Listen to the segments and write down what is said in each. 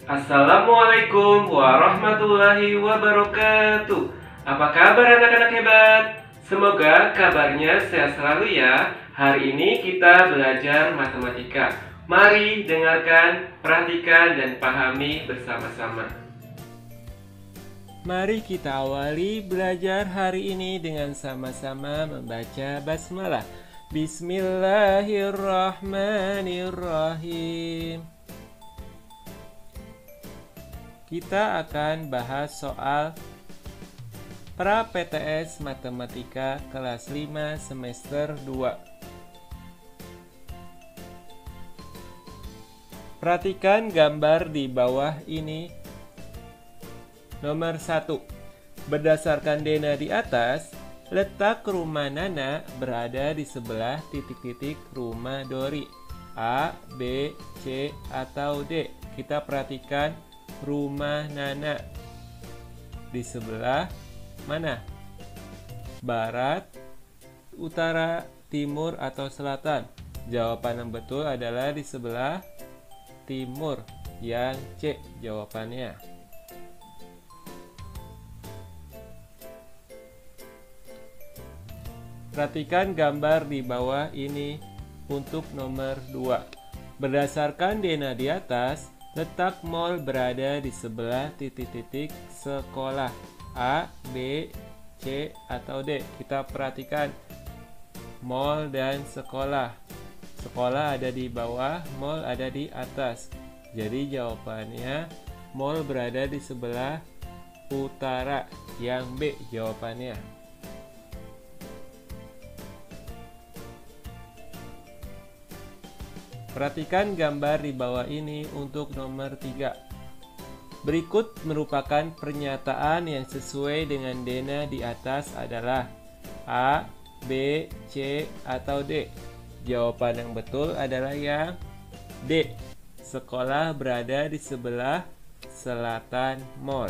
Assalamualaikum warahmatullahi wabarakatuh. Apa kabar anak-anak hebat? Semoga kabarnya sehat selalu ya. Hari ini kita belajar matematika. Mari dengarkan, perhatikan, dan pahami bersama-sama. Mari kita awali belajar hari ini dengan sama-sama membaca basmalah. Bismillahirrahmanirrahim. Kita akan bahas soal pra-PTS Matematika kelas 5 semester 2. Perhatikan gambar di bawah ini. Nomor 1. Berdasarkan Dena di atas, letak rumah Nana berada di sebelah titik-titik rumah Dori. A, B, C, atau D. Kita perhatikan rumah Nana di sebelah mana? Barat, utara, timur, atau selatan? Jawaban yang betul adalah di sebelah timur. Yang C jawabannya. Perhatikan gambar di bawah ini untuk nomor 2. Berdasarkan Dena di atas, letak mall berada di sebelah titik-titik sekolah. A, B, C, atau D. Kita perhatikan mall dan sekolah. Sekolah ada di bawah, mall ada di atas. Jadi jawabannya mall berada di sebelah utara. Yang B jawabannya. Perhatikan gambar di bawah ini untuk nomor 3. Berikut merupakan pernyataan yang sesuai dengan Dena di atas adalah A, B, C, atau D. Jawaban yang betul adalah yang D. Sekolah berada di sebelah selatan mall.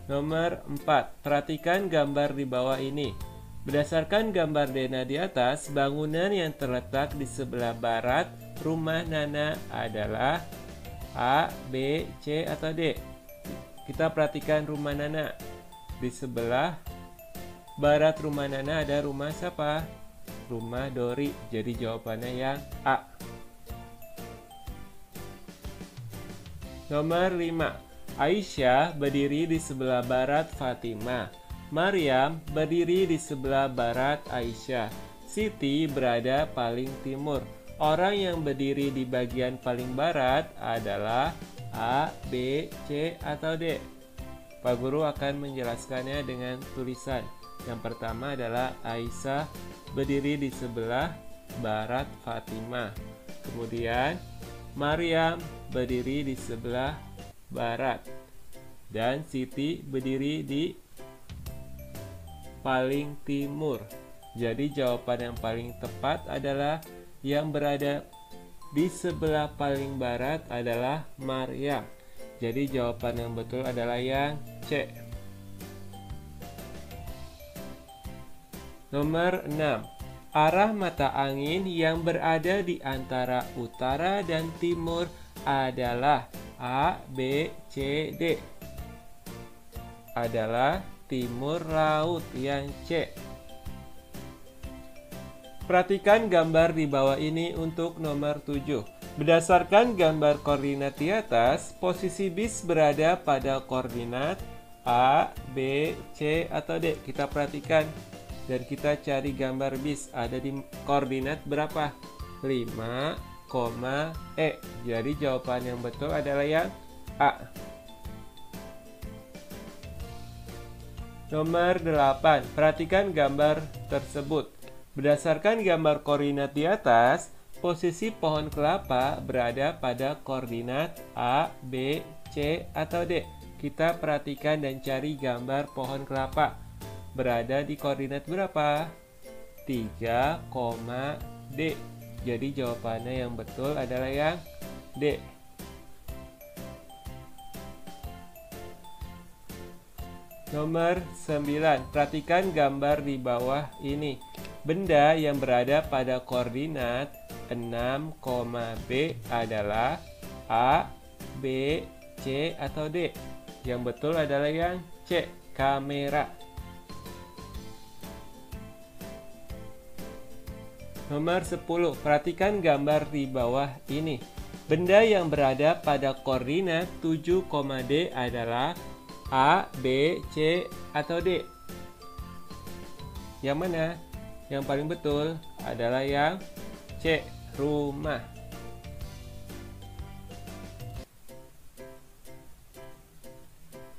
Nomor 4. Perhatikan gambar di bawah ini. Berdasarkan gambar Dena di atas, bangunan yang terletak di sebelah barat rumah Nana adalah A, B, C, atau D. Kita perhatikan rumah Nana. Di sebelah barat rumah Nana ada rumah siapa? Rumah Dori. Jadi jawabannya yang A. Nomor 5. Aisyah berdiri di sebelah barat Fatimah. Maryam berdiri di sebelah barat Aisyah. Siti berada paling timur. Orang yang berdiri di bagian paling barat adalah A, B, C, atau D. Pak Guru akan menjelaskannya dengan tulisan. Yang pertama adalah Aisyah berdiri di sebelah barat Fatimah. Kemudian Maryam berdiri di sebelah barat. Dan Siti berdiri di paling timur. Jadi jawaban yang paling tepat adalah yang berada di sebelah paling barat adalah Maryam. Jadi jawaban yang betul adalah yang C. Nomor 6. Arah mata angin yang berada di antara utara dan timur adalah A, B, C, D. Adalah timur laut. Yang C. Perhatikan gambar di bawah ini untuk nomor 7. Berdasarkan gambar koordinat di atas, posisi bis berada pada koordinat A, B, C, atau D. Kita perhatikan dan kita cari gambar bis. Ada di koordinat berapa? 5, E. Jadi jawaban yang betul adalah yang A. Nomor 8. Perhatikan gambar tersebut. Berdasarkan gambar koordinat di atas, posisi pohon kelapa berada pada koordinat A, B, C, atau D. Kita perhatikan dan cari gambar pohon kelapa. Berada di koordinat berapa? 3, D. Jadi jawabannya yang betul adalah yang D. Nomor 9. Perhatikan gambar di bawah ini. Benda yang berada pada koordinat 6, adalah A, B, C, atau D? Yang betul adalah yang C, kamera. Nomor 10, perhatikan gambar di bawah ini. Benda yang berada pada koordinat 7, D adalah A, B, C, atau D? Yang mana? Yang paling betul adalah yang C, rumah.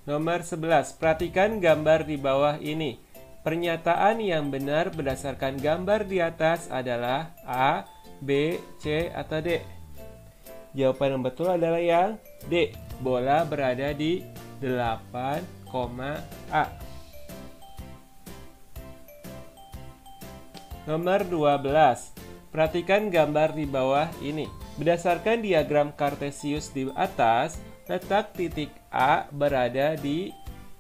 Nomor 11, perhatikan gambar di bawah ini. Pernyataan yang benar berdasarkan gambar di atas adalah A, B, C, atau D? Jawaban yang betul adalah yang D. Bola berada di 8, A. Nomor 12. Perhatikan gambar di bawah ini. Berdasarkan diagram Kartesius di atas, letak titik A berada di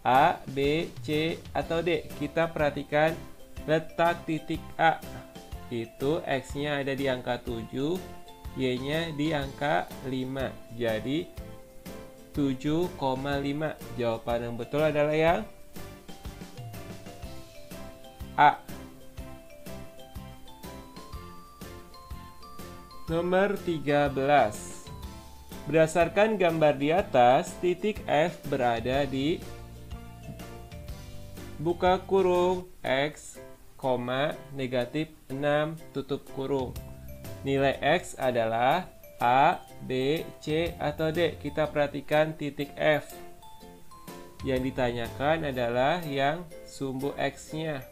A, B, C, atau D? Kita perhatikan letak titik A. Itu X-nya ada di angka 7, Y-nya di angka 5. Jadi 7,5. Jawaban yang betul adalah yang A. Nomor 13. Berdasarkan gambar di atas, titik F berada di buka kurung X, negatif 6 tutup kurung. Nilai X adalah A, B, C, atau D? Kita perhatikan titik F. Yang ditanyakan adalah yang sumbu X-nya,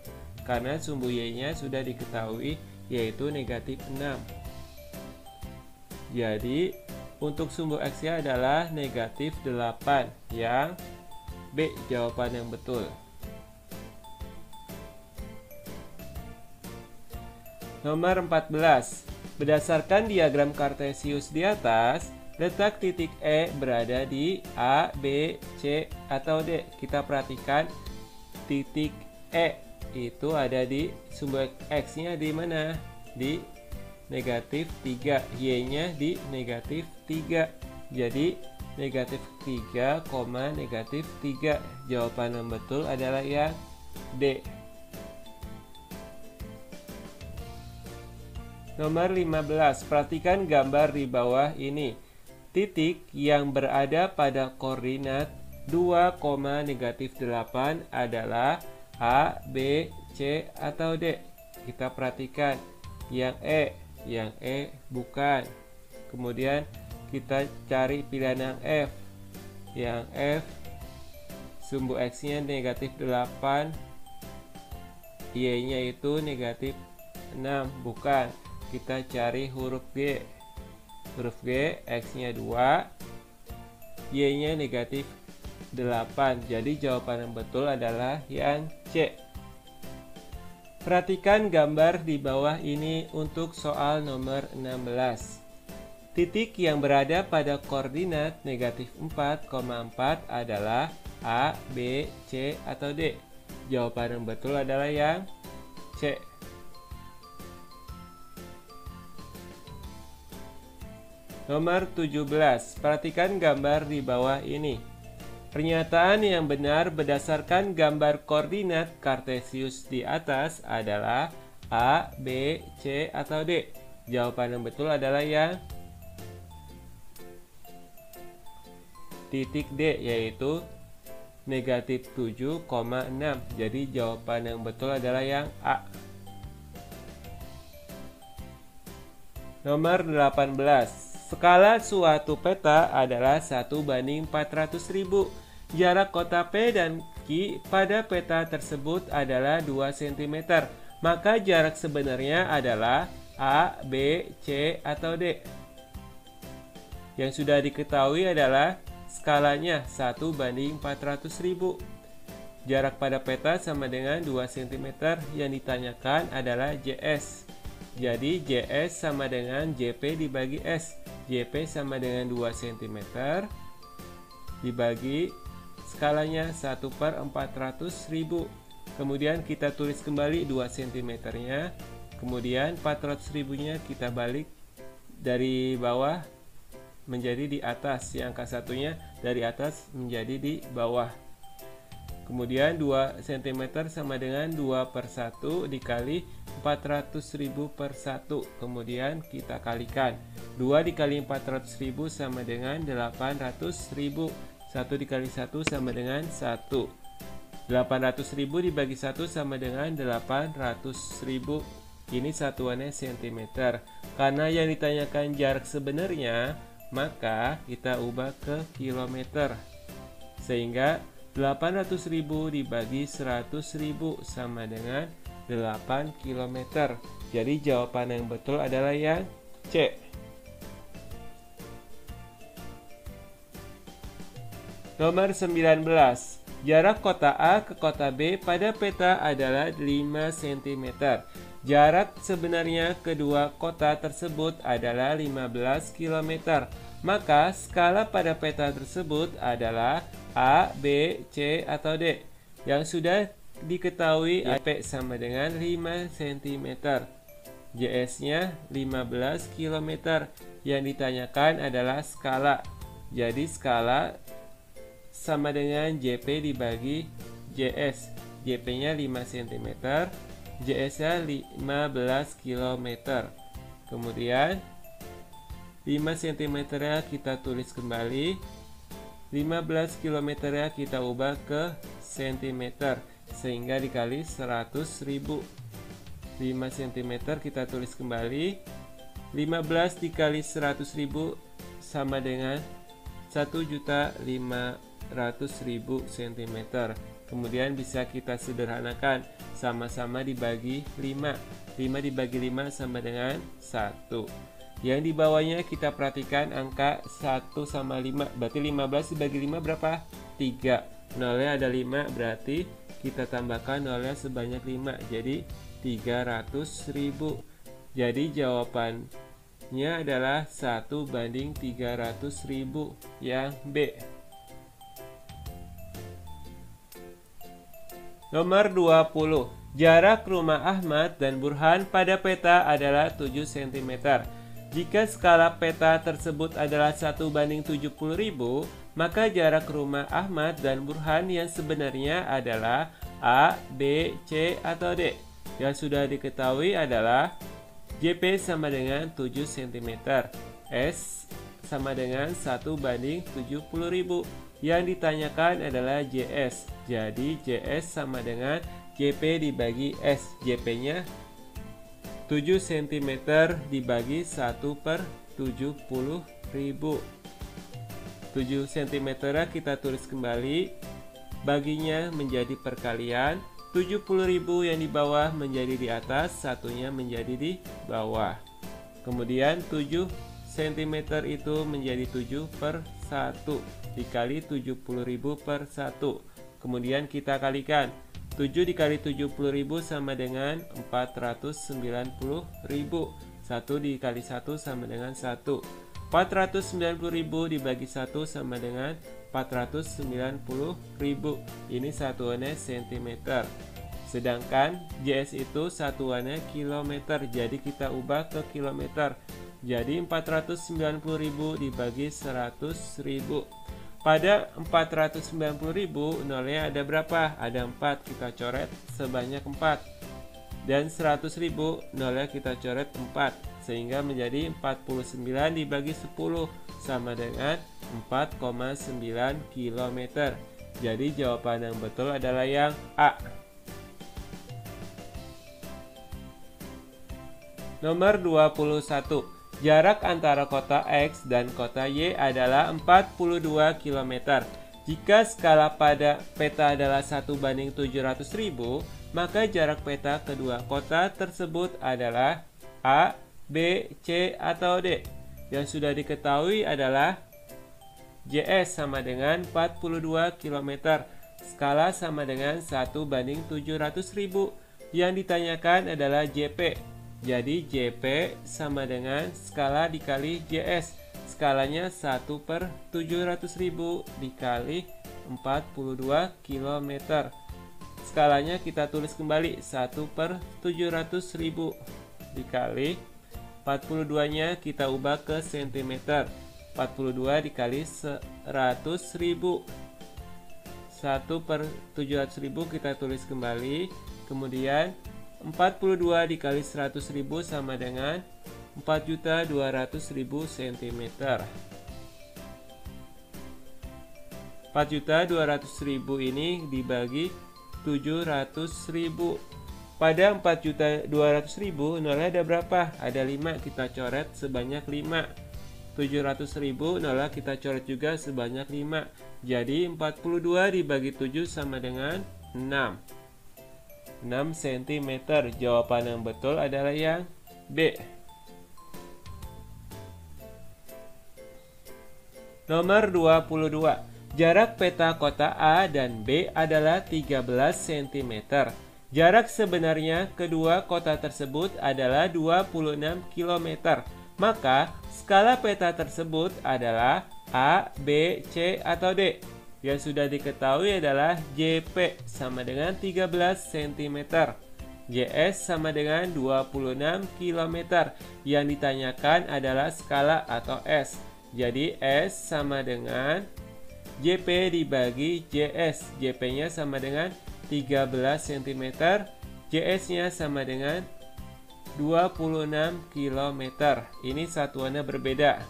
karena sumbu Y-nya sudah diketahui, yaitu negatif 6. Jadi untuk sumbu X-nya adalah negatif 8, yang B jawaban yang betul. Nomor 14. Berdasarkan diagram Kartesius di atas, letak titik E berada di A, B, C, atau D? Kita perhatikan titik E itu ada di sumbu X-nya di mana? Di negatif 3, Y-nya di negatif 3. Jadi negatif 3, negatif 3. Jawaban yang betul adalah yang D. Nomor 15. Perhatikan gambar di bawah ini. Titik yang berada pada koordinat 2, negatif 8 adalah A, B, C, atau D? Kita perhatikan yang E. Yang E bukan. Kemudian kita cari pilihan yang F. Yang F sumbu X-nya negatif 8, Y-nya itu negatif 6, bukan. Kita cari huruf G. Huruf G, X-nya 2, Y-nya negatif 8. Jadi jawaban yang betul adalah yang C. Perhatikan gambar di bawah ini untuk soal nomor 16. Titik yang berada pada koordinat negatif 4,4 adalah A, B, C, atau D? Jawaban yang betul adalah yang C. Nomor 17. Perhatikan gambar di bawah ini. Pernyataan yang benar berdasarkan gambar koordinat Kartesius di atas adalah A, B, C, atau D? Jawaban yang betul adalah yang titik D, yaitu negatif 7,6. Jadi jawaban yang betul adalah yang A. Nomor 18. Skala suatu peta adalah 1/400.000. Jarak kota P dan Q pada peta tersebut adalah 2 cm. Maka jarak sebenarnya adalah A, B, C, atau D? Yang sudah diketahui adalah skalanya 1/400.000. Jarak pada peta sama dengan 2 cm. Yang ditanyakan adalah JS. Jadi JS sama dengan JP dibagi S. JP sama dengan 2 cm dibagi skalanya 1/400.000. Kemudian kita tulis kembali 2 cm nya. Kemudian 400.000 nya kita balik dari bawah menjadi di atas, yang angka satunya dari atas menjadi di bawah. Kemudian 2 cm sama dengan 2/1 dikali 400.000 per 1. Kemudian kita kalikan. 2 dikali 400.000 sama dengan 800.000. 1 dikali 1 sama dengan 1. 800.000 dibagi 1 sama dengan 800.000. Ini satuannya cm. Karena yang ditanyakan jarak sebenarnya, maka kita ubah ke kilometer. Sehingga 800.000 dibagi 100.000 sama dengan 8 km. Jadi jawaban yang betul adalah yang C. Nomor 19. Jarak kota A ke kota B pada peta adalah 5 cm. Jarak sebenarnya kedua kota tersebut adalah 15 km. Maka skala pada peta tersebut adalah A, B, C, atau D. Yang sudah diketahui P sama dengan 5 cm. JS-nya 15 km. Yang ditanyakan adalah skala. Jadi skala sama dengan JP dibagi JS. JP-nya 5 cm, JS-nya 15 km. Kemudian 5 cm kita tulis kembali, 15 km kita ubah ke cm, sehingga dikali 100.000. 5 cm kita tulis kembali, 15 dikali 100.000 sama dengan 1.500.000 cm. Kemudian bisa kita sederhanakan, sama-sama dibagi 5. 5 dibagi 5 sama dengan 1. Yang di bawahnya kita perhatikan angka 1 sama 5. Berarti 15 dibagi 5 berapa? 3. Nolnya ada 5, berarti kita tambahkan nolnya sebanyak 5. Jadi 300.000. Jadi jawabannya adalah 1:300.000 yang B. Nomor 20. Jarak rumah Ahmad dan Burhan pada peta adalah 7 cm. Jika skala peta tersebut adalah 1:70.000, maka jarak rumah Ahmad dan Burhan yang sebenarnya adalah A, B, C, atau D. Yang sudah diketahui adalah JP sama dengan 7 cm, S sama dengan 1:70.000. Yang ditanyakan adalah JS. Jadi JS sama dengan JP dibagi S. JP-nya 7 cm dibagi 1/70.000. 7 cm kita tulis kembali, baginya menjadi perkalian, 70.000 yang di bawah menjadi di atas, satunya menjadi di bawah. Kemudian 7 cm itu menjadi 7/1 dikali 70.000 per 1. Kemudian kita kalikan. 7 dikali 70.000 sama dengan 490.000. 1 dikali 1 sama dengan 1. 490.000 dibagi 1 sama dengan 490.000. Ini satuannya cm. Sedangkan JS itu satuannya kilometer. Jadi kita ubah ke kilometer. Jadi 490.000 dibagi 100.000. Pada 490.000 nolnya ada berapa? Ada 4, kita coret sebanyak 4. Dan 100.000 nolnya kita coret 4, sehingga menjadi 49 dibagi 10 sama dengan 4,9 km. Jadi jawaban yang betul adalah yang A. Nomor 21. Jarak antara kota X dan kota Y adalah 42 km. Jika skala pada peta adalah 1:700.000, maka jarak peta kedua kota tersebut adalah A, B, C, atau D. Yang sudah diketahui adalah JS sama dengan 42 km. Skala sama dengan 1:700.000. Yang ditanyakan adalah JP. Jadi JP sama dengan skala dikali JS. Skalanya 1/700.000 dikali 42 km. Skalanya kita tulis kembali, 1/700.000 dikali 42-nya kita ubah ke cm. 42 dikali 100.000. 1/700.000 kita tulis kembali. Kemudian 42 dikali 100.000 sama dengan 4.200.000 cm. 4.200.000 ini dibagi 700.000. Pada 4.200.000 nolnya ada berapa? Ada 5, kita coret sebanyak 5. 700.000 nolnya kita coret juga sebanyak 5. Jadi 42 dibagi 7 sama dengan 6. 6 cm. Jawaban yang betul adalah yang B. Nomor 22. Jarak peta kota A dan B adalah 13 cm. Jarak sebenarnya kedua kota tersebut adalah 26 km. Maka skala peta tersebut adalah A, B, C, atau D. Yang sudah diketahui adalah JP sama dengan 13 cm. JS sama dengan 26 km. Yang ditanyakan adalah skala atau S. Jadi S sama dengan JP dibagi JS. JP-nya sama dengan 13 cm, JS-nya sama dengan 26 km. Ini satuannya berbeda.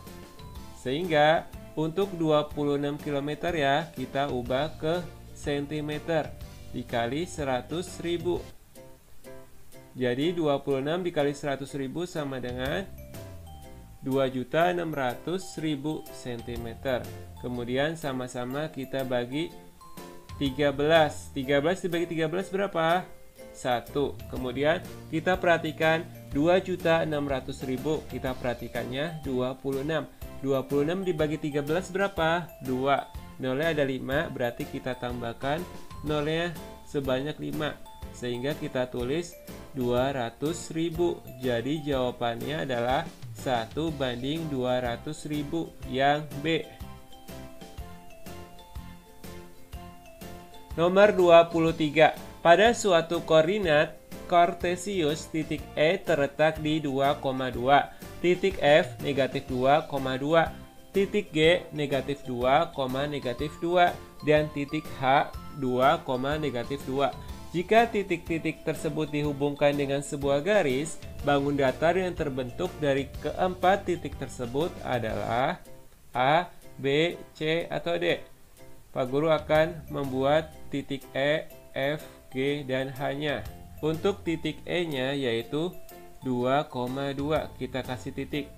Sehingga untuk 26 km ya, kita ubah ke cm dikali 100.000. Jadi 26 dikali 100.000 sama dengan 2.600.000 cm. Kemudian sama-sama kita bagi 13 dibagi 13 berapa? 1. Kemudian kita perhatikan 2.600.000. Kita perhatikannya 26. 26 dibagi 13 berapa? 2. Nolnya ada 5, berarti kita tambahkan nolnya sebanyak 5. Sehingga kita tulis 200.000. Jadi jawabannya adalah 1/200.000 yang B. Nomor 23. Pada suatu koordinat kartesius, titik E terletak di 2,2, titik F negatif 2,2, titik G negatif 2, negatif 2, dan titik H 2, negatif 2. Jika titik-titik tersebut dihubungkan dengan sebuah garis, bangun datar yang terbentuk dari keempat titik tersebut adalah A, B, C, atau D. Pak Guru akan membuat titik E, F, G, dan H-nya. Untuk titik E-nya yaitu 2,2, kita kasih titik.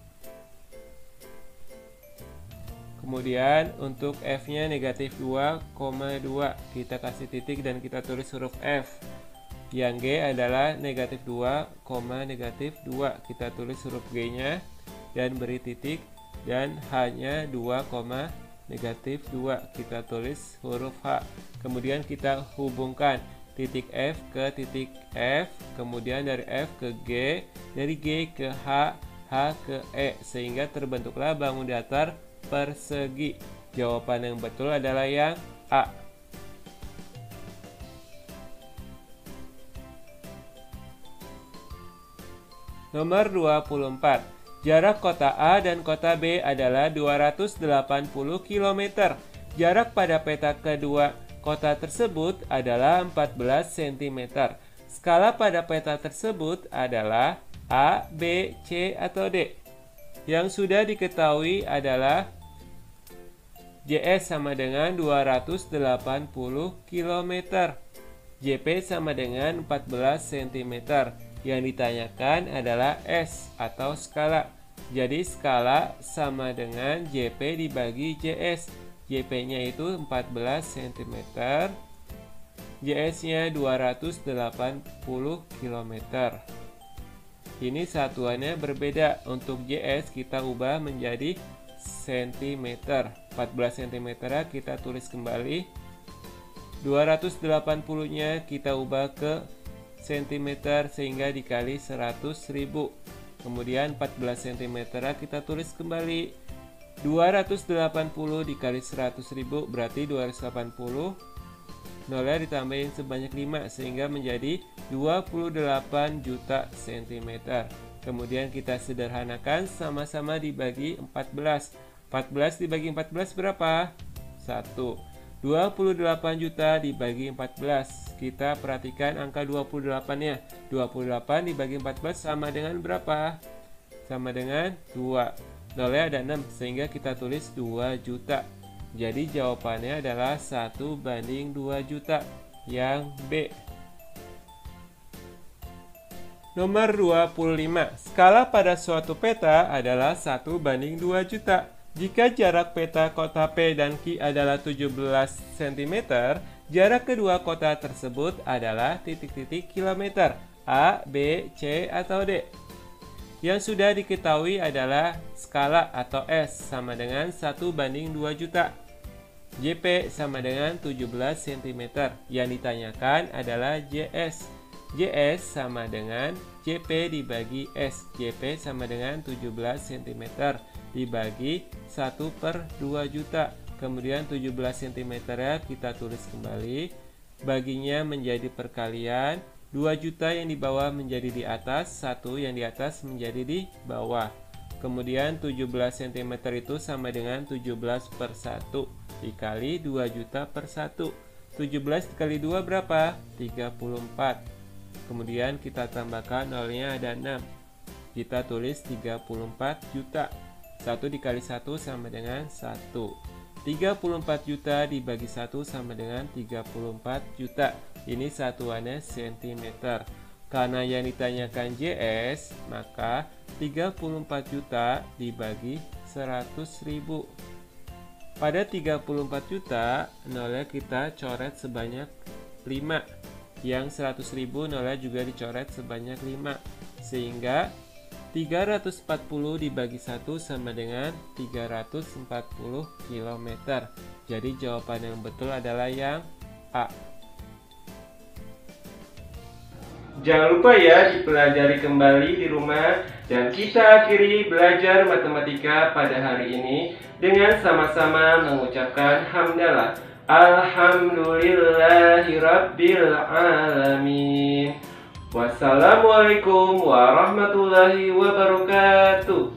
Kemudian untuk F-nya negatif 2,2, kita kasih titik dan kita tulis huruf F. Yang G adalah negatif 2, negatif 2, kita tulis huruf G-nya dan beri titik. Dan H-nya 2, negatif 2, kita tulis huruf H. Kemudian kita hubungkan titik F ke titik F, kemudian dari F ke G, dari G ke H, H ke E, sehingga terbentuklah bangun datar persegi. Jawaban yang betul adalah yang A. Nomor 24. Jarak kota A dan kota B adalah 280 km. Jarak pada peta kedua kota tersebut adalah 14 cm. Skala pada peta tersebut adalah A, B, C, atau D. Yang sudah diketahui adalah JS sama dengan 280 km. JP sama dengan 14 cm. Yang ditanyakan adalah S atau skala. Jadi skala sama dengan JP dibagi JS. JP-nya itu 14 cm, JS-nya 280 km. Ini satuannya berbeda. Untuk JS kita ubah menjadi cm. 14 cm kita tulis kembali. 280-nya kita ubah ke cm sehingga dikali 100.000. Kemudian 14 cm kita tulis kembali. 280 dikali 100.000 berarti 280. Nolnya ditambahin sebanyak 5 sehingga menjadi 28 juta cm. Kemudian kita sederhanakan, sama-sama dibagi 14. 14 dibagi 14 berapa? 1. 28 juta dibagi 14. Kita perhatikan angka 28-nya. 28 dibagi 14 sama dengan berapa? Sama dengan 2. Nolnya ada 6, sehingga kita tulis 2 juta. Jadi jawabannya adalah 1:2 juta. Yang B. Nomor 25. Skala pada suatu peta adalah 1:2 juta. Jika jarak peta kota P dan Q adalah 17 cm, jarak kedua kota tersebut adalah titik-titik kilometer A, B, C, atau D. Yang sudah diketahui adalah skala atau S sama dengan 1:2 juta. JP sama dengan 17 cm. Yang ditanyakan adalah JS. JS sama dengan JP dibagi S. JP sama dengan 17 cm dibagi 1/2 juta. Kemudian 17 cm ya kita tulis kembali. Baginya menjadi perkalian. 2 juta yang di bawah menjadi di atas, 1 yang di atas menjadi di bawah. Kemudian 17 cm itu sama dengan 17/1 dikali 2 juta per 1. 17 dikali 2 berapa? 34. Kemudian kita tambahkan nolnya ada 6. Kita tulis 34 juta. 1 dikali 1 sama dengan 1. 34 juta dibagi 1 sama dengan 34 juta. Ini satuannya cm. Karena yang ditanyakan JS, maka 34 juta dibagi 100.000. Pada 34 juta, nolnya kita coret sebanyak 5. Yang 100.000 nolnya juga dicoret sebanyak 5. Sehingga 340 dibagi 1 sama dengan 340 km. Jadi jawaban yang betul adalah yang A. Jangan lupa ya dipelajari kembali di rumah, dan kita akhiri belajar matematika pada hari ini dengan sama-sama mengucapkan hamdalah. Alhamdulillahirabbil alamin. Wassalamualaikum warahmatullahi wabarakatuh.